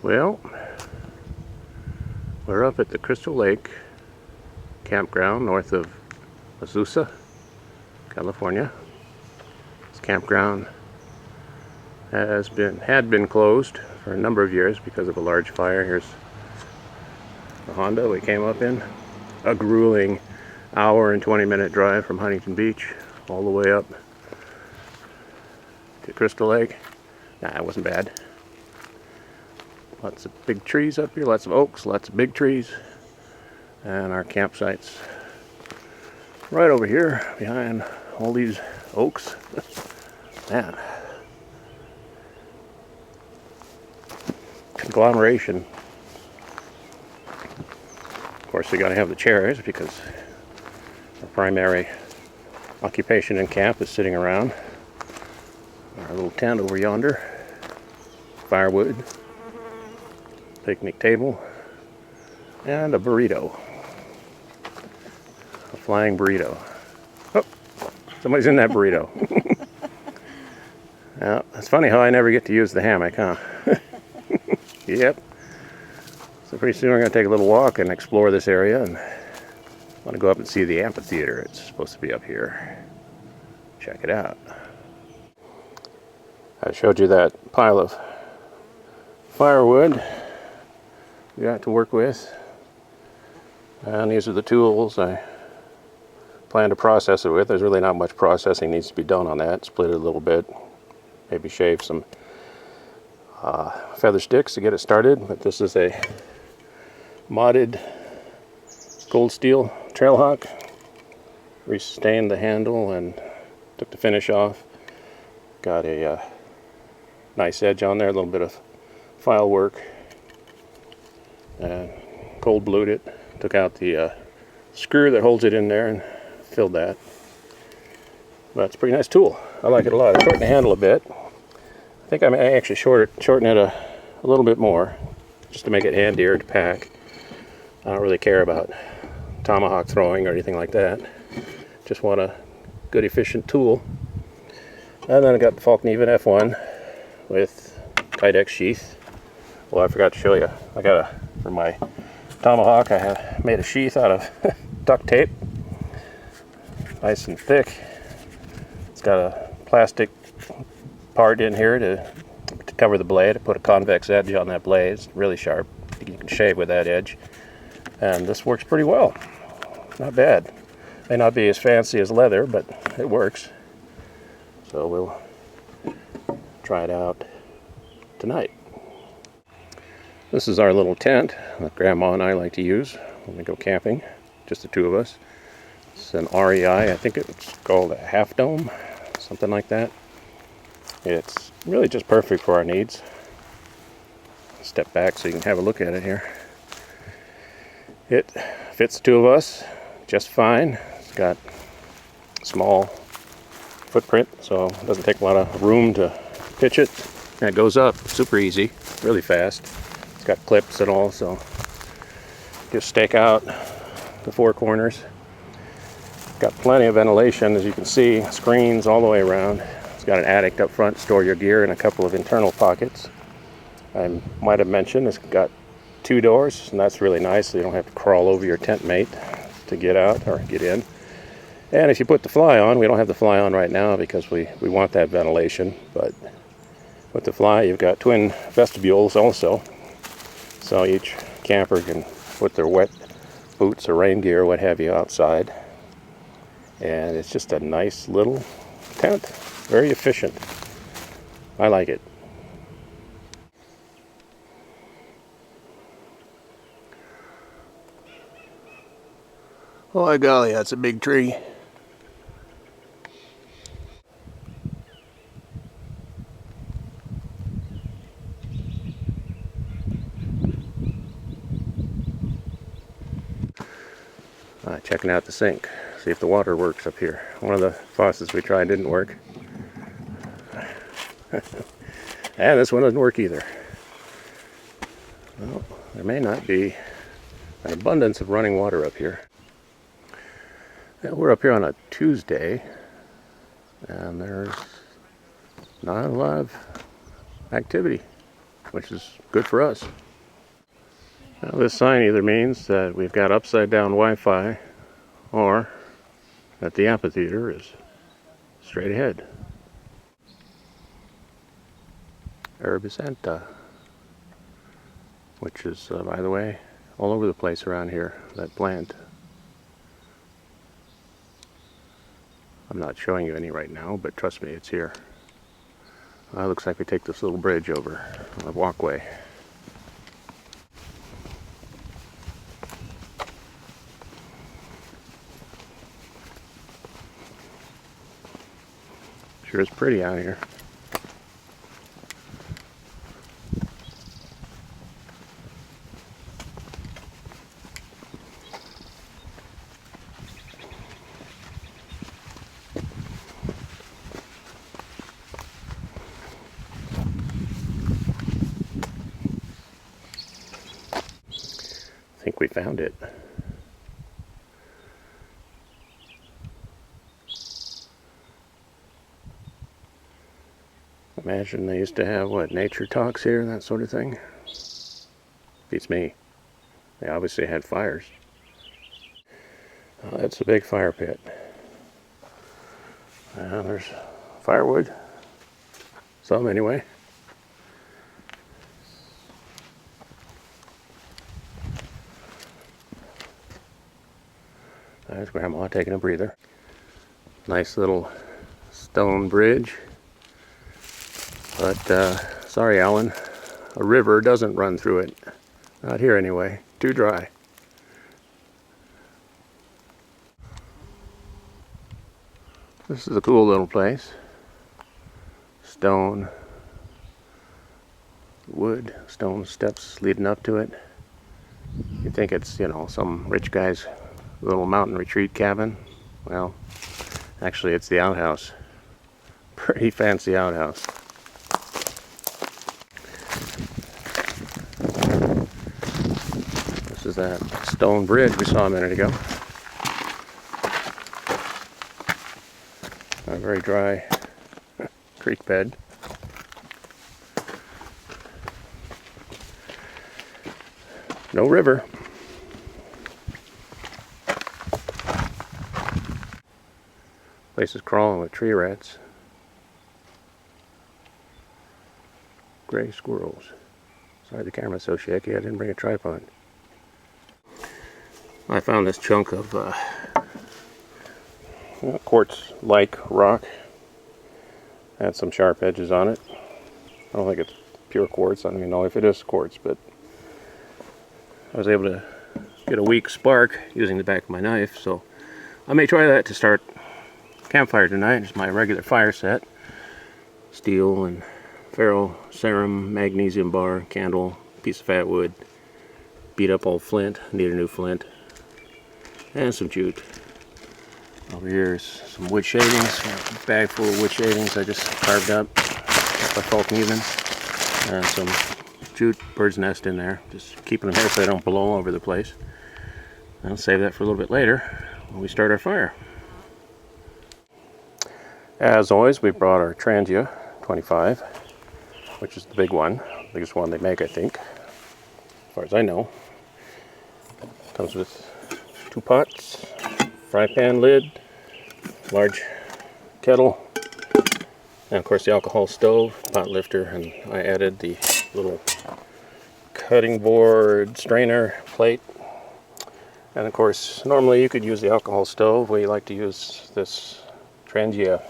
Well, we're up at the Crystal Lake campground north of Azusa, California. This campground had been closed for a number of years because of a large fire. Here's the Honda we came up in. A grueling hour and 20-minute drive from Huntington Beach all the way up to Crystal Lake. Nah, it wasn't bad. Lots of big trees up here, lots of oaks, lots of big trees. And our campsite's right over here behind all these oaks. Man. Conglomeration. Of course, we gotta have the chairs because our primary occupation in camp is sitting around. Our little tent over yonder. Firewood. Picnic table. And a burrito. A flying burrito. Oh, somebody's in that burrito. Now, it's funny how I never get to use the hammock, huh? Yep. So pretty soon we're going to take a little walk and explore this area, and I want to go up and see the amphitheater. It's supposed to be up here. Check it out. I showed you that pile of firewood we got to work with. And these are the tools I plan to process it with. There's really not much processing needs to be done on that. Split it a little bit. Maybe shave some feather sticks to get it started. But this is a modded gold steel Trailhawk. Restained the handle and took the finish off. Got a nice edge on there, a little bit of file work. And cold blued it. Took out the screw that holds it in there and filled that. But it's a pretty nice tool. I like it a lot. I shortened the handle a bit. I think I may actually shorten it a little bit more just to make it handier to pack. I don't really care about tomahawk throwing or anything like that. Just want a good efficient tool. And then I got the Falkneven F1 with Kydex sheath. Well, I forgot to show you. For my tomahawk, I have made a sheath out of duct tape. Nice and thick. It's got a plastic part in here to cover the blade. I put a convex edge on that blade. It's really sharp. You can shave with that edge. And this works pretty well. Not bad. May not be as fancy as leather, but it works. So we'll try it out tonight. This is our little tent that Grandma and I like to use when we go camping. Just the two of us. It's an REI. I think it's called a half dome. Something like that. It's really just perfect for our needs. Step back so you can have a look at it here. It fits the two of us just fine. It's got a small footprint, so it doesn't take a lot of room to pitch it. And it goes up super easy, really fast. It's got clips and all, so just stake out the four corners. Got plenty of ventilation, as you can see, screens all the way around. It's got an attic up front to store your gear and a couple of internal pockets. I might have mentioned it's got two doors, and that's really nice, so you don't have to crawl over your tent mate to get out or get in. And if you put the fly on, we don't have the fly on right now because we want that ventilation, but with the fly you've got twin vestibules also, so each camper can put their wet boots or rain gear or what have you outside. And it's just a nice little tent, very efficient. I like it. Oh my golly, that's a big tree. Checking out the sink, see if the water works up here. One of the faucets we tried didn't work. And this one doesn't work either. Well, there may not be an abundance of running water up here. Yeah, we're up here on a Tuesday, and there's not a lot of activity. which is good for us. Now, this sign either means that we've got upside down Wi-Fi or that the amphitheater is straight ahead. Herbicenta, which is, by the way, all over the place around here, that plant. I'm not showing you any right now, but trust me, it's here. Looks like we take this little bridge over a walkway. Sure is pretty out here. I think we found it. Imagine they used to have, what, nature talks here, that sort of thing? Beats me. They obviously had fires. That's a big fire pit. There's firewood. Some anyway. There's Grandma taking a breather. Nice little stone bridge. But, sorry Alan, a river doesn't run through it. Not here anyway. Too dry. This is a cool little place. Stone, wood, stone steps leading up to it. You'd think it's, you know, some rich guy's little mountain retreat cabin. Well, actually it's the outhouse. Pretty fancy outhouse. This is that stone bridge we saw a minute ago. A very dry creek bed. No river. Place is crawling with tree rats. Gray squirrels. Sorry the camera's so shaky, I didn't bring a tripod. I found this chunk of quartz-like rock. Had some sharp edges on it. I don't think it's pure quartz. I don't even know if it is quartz, but I was able to get a weak spark using the back of my knife, so I may try that to start campfire tonight. It's my regular fire set. Steel and ferroceram magnesium bar, candle, piece of fat wood, beat up old flint, need a new flint, and some jute. Over here is some wood shavings, a bag full of wood shavings I just carved up by Falk Even, and some jute bird's nest in there, just keeping them here so they don't blow all over the place. I'll save that for a little bit later when we start our fire. As always, we brought our Trangia 25, which is the big one, biggest one they make, I think, as far as I know. Comes with 2 pots, fry pan lid, large kettle, and of course the alcohol stove, pot lifter, and I added the little cutting board strainer plate. And of course, normally you could use the alcohol stove. We like to use this Trangia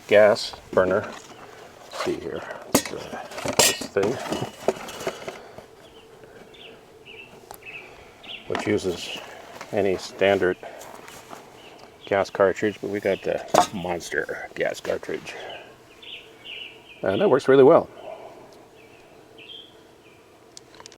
gas burner. Let's see here, this thing, which uses any standard gas cartridge, but we got the monster gas cartridge, and that works really well.